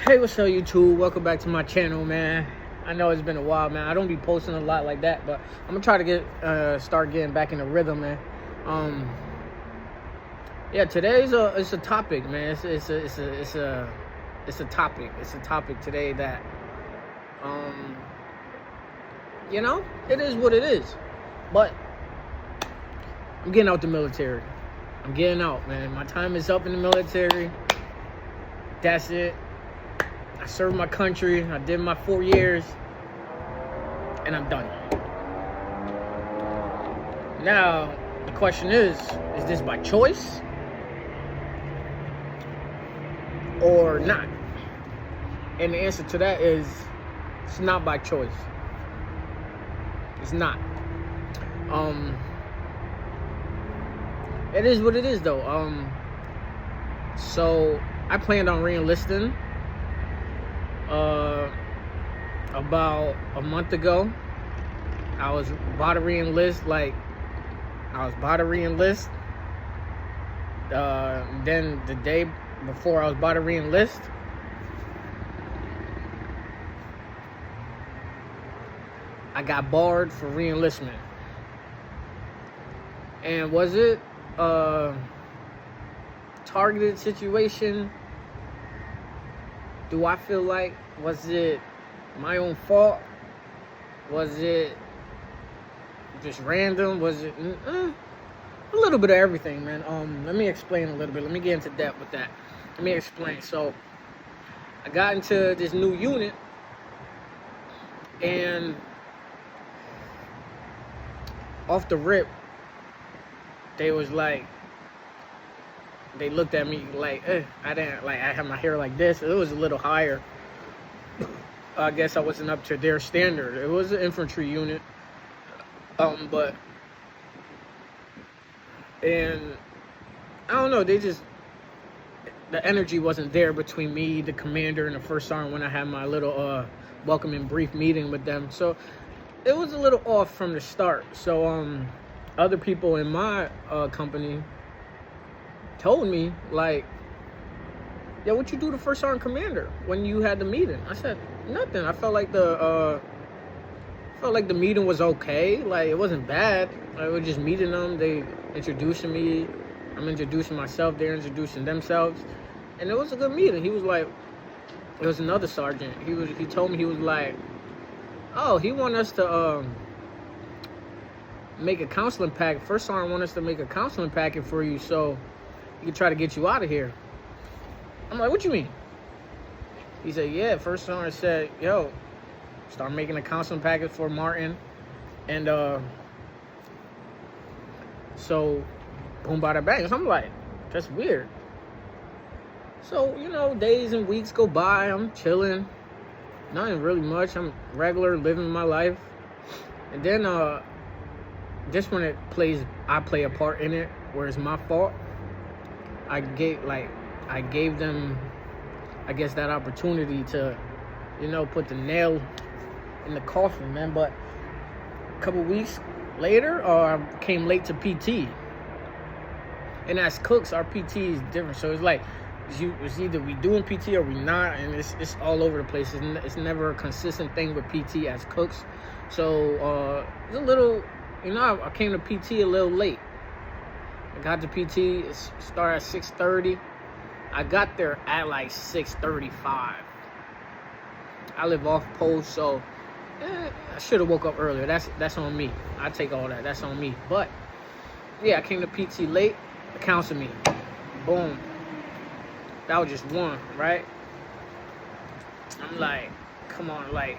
Hey, what's up, YouTube? Welcome back to my channel, man. I know it's been a while, man. I don't be posting a lot like that, but I'm gonna try to start getting back in the rhythm, man. Yeah, today's it's a topic, man. It's a topic. It's a topic today that, it is what it is. But I'm getting out the military. I'm getting out, man. My time is up in the military. That's it. I served my country. I did my 4 years, and I'm done. Now, the question is this by choice or not? And the answer to that is it's not by choice. It's not. It is what it is, though. So I planned on reenlisting about a month ago. I was about to reenlist. Then the day before I was about to reenlist, I got barred for reenlistment. And was it a targeted situation? Do I feel like, was it my own fault? Was it just random? Was it a little bit of everything, man? Let me explain a little bit. Let me get into depth with that. Let me explain. So I got into this new unit, and off the rip, they looked at me like, I had my hair like this. It was a little higher. I guess I wasn't up to their standard. It was an infantry unit. And I don't know, the energy wasn't there between me, the commander, and the first sergeant when I had my little welcome and brief meeting with them. So it was a little off from the start. So other people in my company told me, like, yeah, what you do to first sergeant commander when you had the meeting? I said, nothing. I felt like the meeting was okay. Like, it wasn't bad. I was just meeting them. They introducing me. I'm introducing myself. They're introducing themselves. And it was a good meeting. He was like, it was another sergeant. He told me, he was like, oh, he want us to make a counseling packet. First sergeant want us to make a counseling packet for you so he can try to get you out of here. I'm like, what you mean? He said, yeah, first sergeant said, yo, start making a counseling packet for Martin. And so boom, bada bang. So I'm like, that's weird. So, days and weeks go by. I'm chilling. Nothing really much. I'm regular, living my life. And then this one, I play a part in it where it's my fault. I gave them, I guess, that opportunity to, put the nail in the coffin, man. But a couple weeks later, I came late to PT. And as cooks, our PT is different. So it's like, it's either we doing PT or we not, and it's all over the place. It's never a consistent thing with PT as cooks. So it's a little, I came to PT a little late. I got to PT, it started at 6:30. I got there at like 6:35. I live off post, so I should have woke up earlier. That's on me. I take all that. That's on me. But yeah, I came to PT late. The council meeting. Boom. That was just one, right? I'm like, come on, like,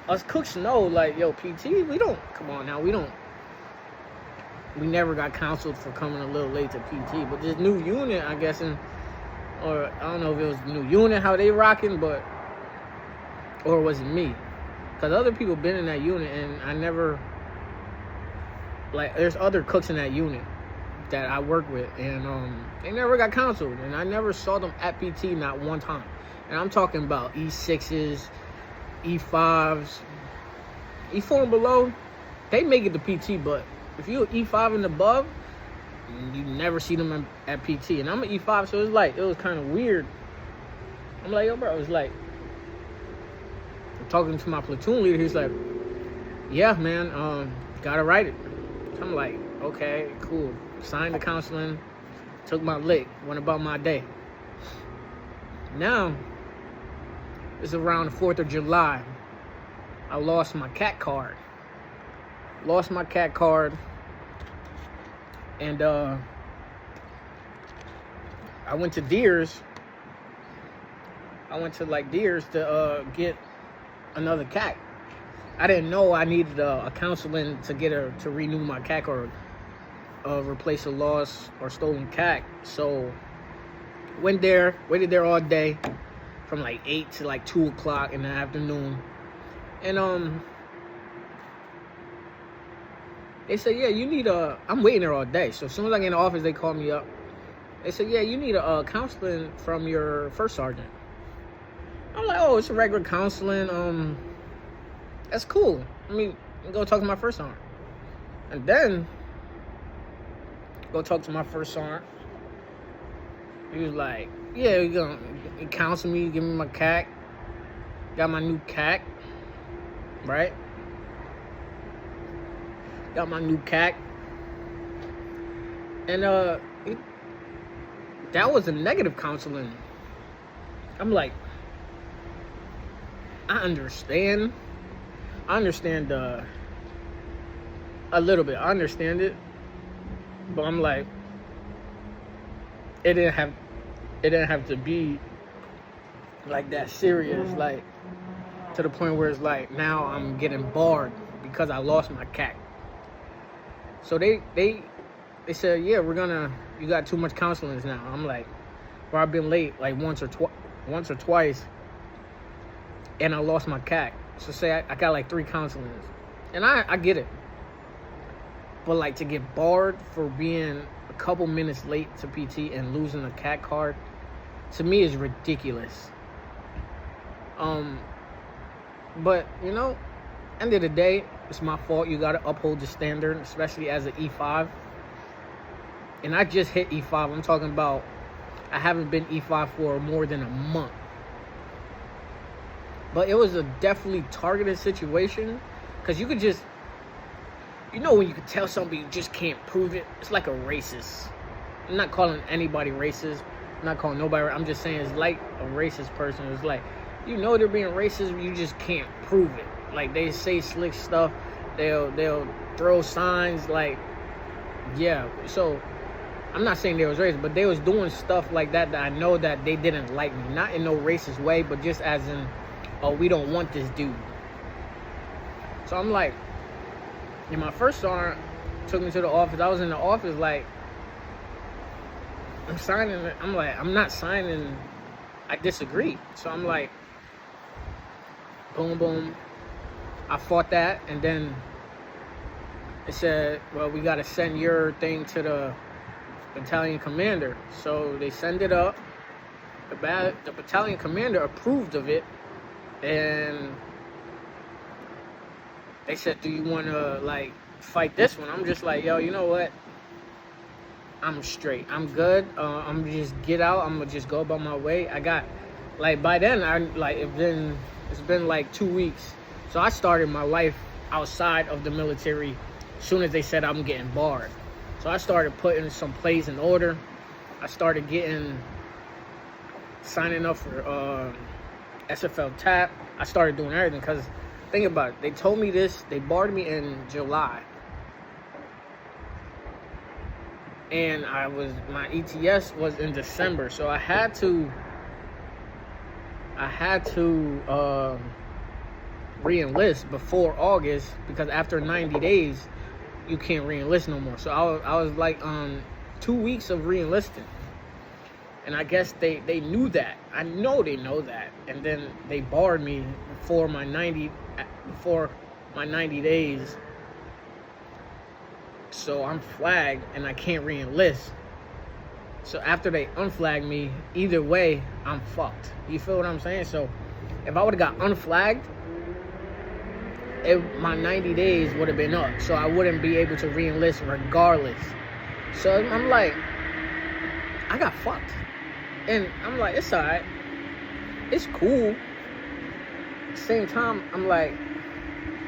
us cooks know, like, yo, PT, we never got counseled for coming a little late to PT. But this new unit, I guess, or I don't know if it was the new unit, how they rocking, or was it me? Because other people been in that unit, and I never, there's other cooks in that unit that I work with, and they never got counseled, and I never saw them at PT, not one time. And I'm talking about E6s, E5s, E4 and below, they make it to PT, but if you're E5 and above, you never see them at PT. And I'm an E5, so it was kind of weird I'm like, yo, bro. It's like, I'm talking to my platoon leader. He's like, yeah, man, gotta write it. So I'm like, okay, cool. Signed the counseling, took my lick, went about my day. Now, it's around the 4th of July. I lost my CAT card. And I went to Deers. Deers to get another CAT. I didn't know I needed a counseling to renew my CAT or replace a lost or stolen CAT. So waited there all day from like 8 to like 2 o'clock in the afternoon. And they said, yeah, you need I'm waiting there all day. So as soon as I get in the office, they call me up. They said, yeah, you need a counseling from your first sergeant. I'm like, oh, it's a regular counseling. That's cool. I mean, go talk to my first sergeant. And then go talk to my first sergeant. He was like, yeah, you're gonna counsel me, give me my CAC. Got my new CAC, right? Got my new CAC. And that was a negative counseling. I'm like, I understand a little bit. I understand it. But I'm like, it didn't have to be like that serious, like to the point where it's like now I'm getting barred because I lost my CAC. So they said, yeah, you got too much counseling now. I'm like, well, I've been late like once or twice, and I lost my CAC. So say I got like 3 counselings, and I get it. But like to get barred for being a couple minutes late to PT and losing a CAT card, to me is ridiculous. But end of the day, it's my fault. You gotta uphold the standard, especially as an E5. And I just hit E5. I'm talking about I haven't been E5 for more than a month. But it was a definitely targeted situation, because you could just, when you can tell somebody you just can't prove it. It's like a racist. I'm not calling anybody racist. I'm not calling nobody. I'm just saying it's like a racist person. It's like, they're being racist, but you just can't prove it. Like, they say slick stuff. They'll throw signs like, yeah. So I'm not saying they was racist, but they was doing stuff like that I know that they didn't like me. Not in no racist way, but just as in, oh, we don't want this dude. So I'm like, and my first sergeant took me to the office. I was in the office like, I'm signing it. I'm like, I'm not signing. I disagree. So I'm like, boom, boom. I fought that, and then it said, well, we got to send your thing to the battalion commander. So they send it up. The battalion commander approved of it, and they said, do you want to like fight this one? I'm just like, yo, you know what? I'm straight. I'm good. I'm gonna just get out. I'm gonna just go about my way. I got, like, by then it's been like 2 weeks. So I started my life outside of the military as soon as they said I'm getting barred. So I started putting some plays in order. I started signing up for SFL TAP. I started doing everything, because think about it. They told me this. They barred me in July. And my ETS was in December. So I had to re-enlist before August, because after 90 days, you can't re-enlist no more. So I was like 2 weeks of re-enlisting. And I guess they knew that. I know they know that. And then they barred me before my 90 days. So I'm flagged and I can't re-enlist. So after they unflagged me, either way, I'm fucked. You feel what I'm saying? So if I would have got unflagged, my 90 days would have been up. So I wouldn't be able to re-enlist regardless. So I'm like, I got fucked. And I'm like, it's alright. it's cool. At the same time, I'm like,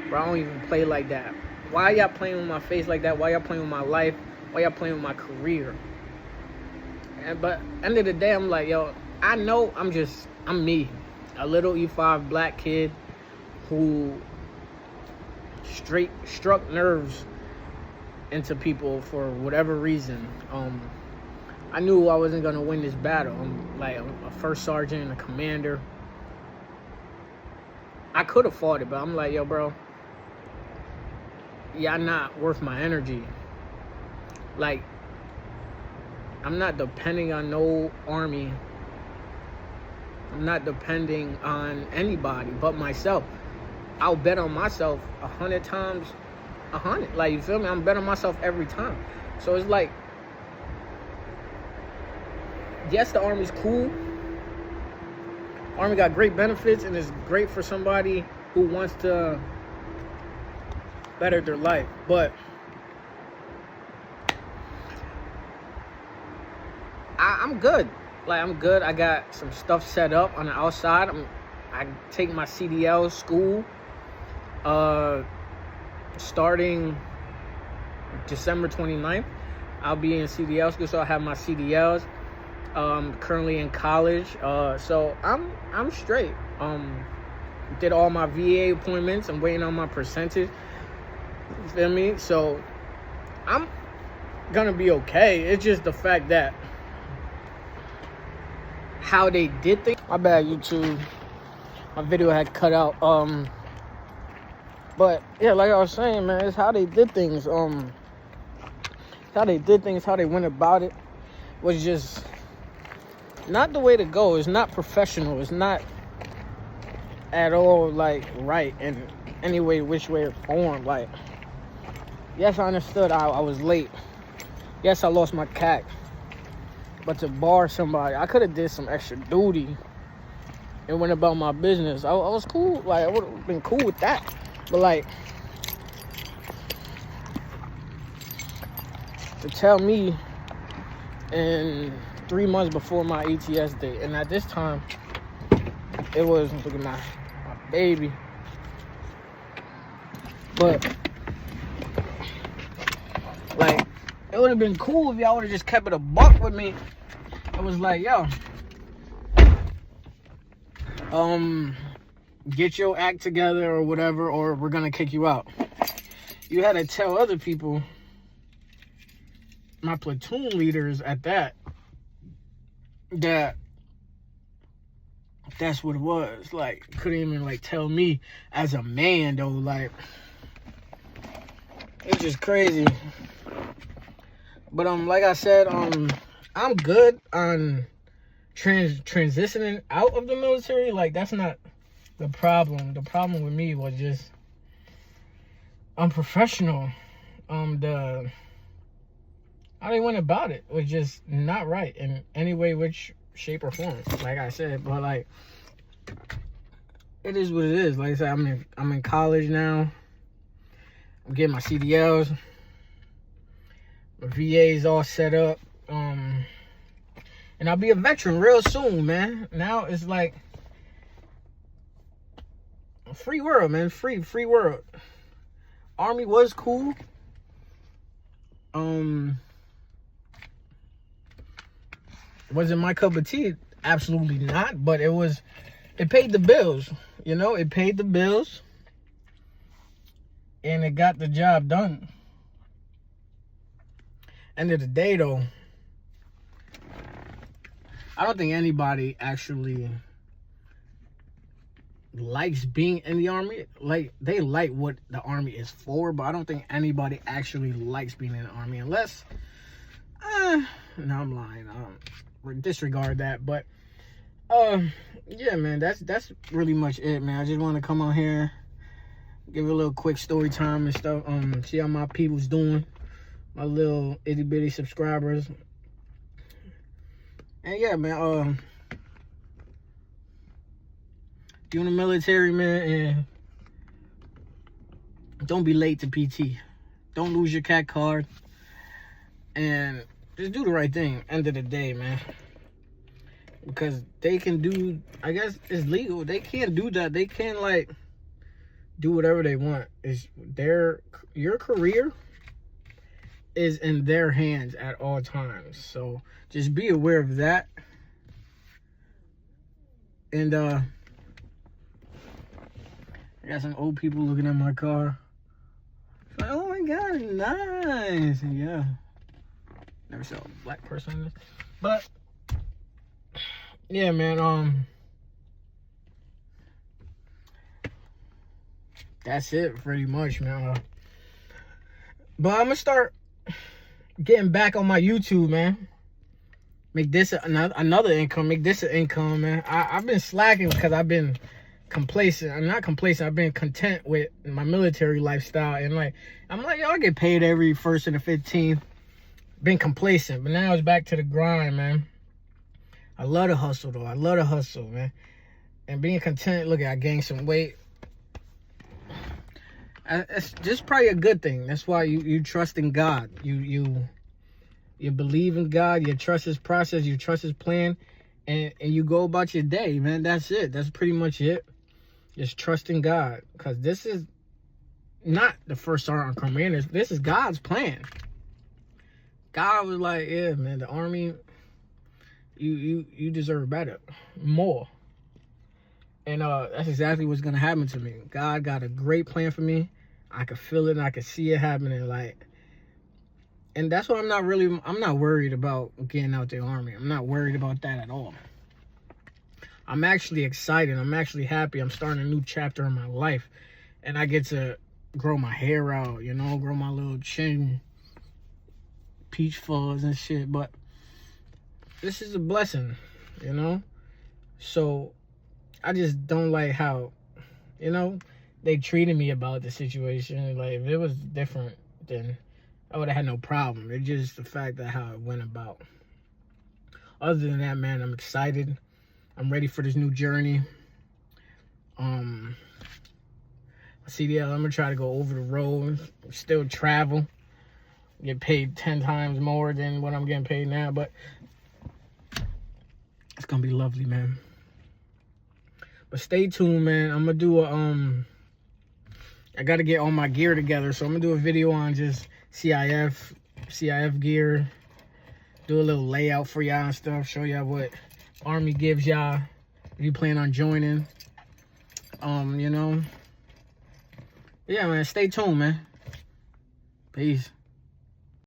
bro, I don't even play like that. Why y'all playing with my face like that? Why y'all playing with my life? Why y'all playing with my career? But end of the day, I'm like, yo, I know I'm me. A little E5 black kid who straight struck nerves into people for whatever reason. I knew I wasn't gonna win this battle. I'm like a first sergeant, a commander. I could have fought it, but I'm like, yo, bro, y'all not worth my energy. Like, I'm not depending on no army. I'm not depending on anybody but myself. I'll bet on myself 100 times 100. Like, you feel me? I'm betting on myself every time. So it's like, yes, the Army's cool. Army got great benefits, and it's great for somebody who wants to better their life. But I'm good. Like, I'm good. I got some stuff set up on the outside. I take my CDL school starting December 29th. I'll be in CDL school, so I have my CDLs. Currently in college, so I'm straight. Did all my VA appointments. I'm waiting on my percentage. You feel me? So I'm gonna be okay. It's just the fact that how they did things. My bad, YouTube. My video had cut out. But yeah, like I was saying, man, it's how they did things. How they did things, how they went about it was just not the way to go. It's not professional. It's not at all like right in any way, which way or form. Like, yes, I understood I was late. Yes, I lost my CAC. But to bar somebody, I could have did some extra duty and went about my business. I was cool. Like, I would have been cool with that. But like, to tell me in 3 months before my ATS date, and at this time it was, look at my baby, but like, it would have been cool if y'all would have just kept it a buck with me. It was like, yo, get your act together or whatever, or we're gonna kick you out. You had to tell other people, my platoon leaders at that that's what it was. Like, couldn't even like tell me as a man though. Like, it's just crazy. But like I said, I'm good on transitioning out of the military. Like, that's not the problem. The problem with me was just unprofessional. How they went about it was just not right in any way, which shape or form. Like I said, but like, it is what it is. Like I said, I'm in college now. I'm getting my CDLs. My VA is all set up. And I'll be a veteran real soon, man. Now it's like a free world, man. Free world. Army was cool. Wasn't my cup of tea? Absolutely not. But it paid the bills. You know, it paid the bills. And it got the job done. End of the day, though, I don't think anybody actually likes being in the Army. Like, they like what the Army is for, but I don't think anybody actually likes being in the Army, unless, no, I'm lying. Disregard that. But yeah, man, that's really much it, man. I just want to come on here, give a little quick story time and stuff. See how my people's doing, my little itty bitty subscribers. And yeah, man, you in the military, man, and don't be late to PT. Don't lose your CAT card, and just do the right thing. End of the day, man. because they can do, I guess it's legal. They can't do that. They can't like do whatever they want. It's your career is in their hands at all times. So just be aware of that. And I got some old people looking at my car. Like, oh my God, nice. And yeah, never saw a black person in this. But yeah, man, that's it pretty much, man. But I'm gonna start getting back on my YouTube, man. Make this another income. Make this an income, man. I've been slacking because I've been complacent. I'm not complacent. I've been content with my military lifestyle. And like, I'm like, yo, I get paid every 1st and the 15th. Been complacent. But now it's back to the grind, man. I love the hustle, though. I love the hustle, man. And being content, look, I gained some weight. It's just probably a good thing. That's why you trust in God. You believe in God, you trust his process, you trust his plan, and you go about your day, man. That's it. That's pretty much it. Just trust in God. Because this is not the first Sergeant Commander. This is God's plan. God was like, yeah, man, the Army, you deserve better. More. And that's exactly what's going to happen to me. God got a great plan for me. I could feel it and I could see it happening, like. And that's why I'm not worried about getting out the Army. I'm not worried about that at all. I'm actually excited. I'm actually happy. I'm starting a new chapter in my life. And I get to grow my hair out, you know, grow my little chin, peach fuzz and shit. But this is a blessing, you know? So I just don't like how, you know, they treated me about the situation. Like, if it was different, then I would have had no problem. It's just the fact that how it went about. Other than that, man, I'm excited. I'm ready for this new journey. CDL, I'm gonna try to go over the road, still travel, get paid 10 times more than what I'm getting paid now, but it's gonna be lovely, man. But stay tuned, man. I'm gonna do I gotta get all my gear together, so I'm gonna do a video on just CIF gear, do a little layout for y'all and stuff, show y'all what Army gives y'all if you plan on joining. You know, yeah, man, stay tuned, man. Peace.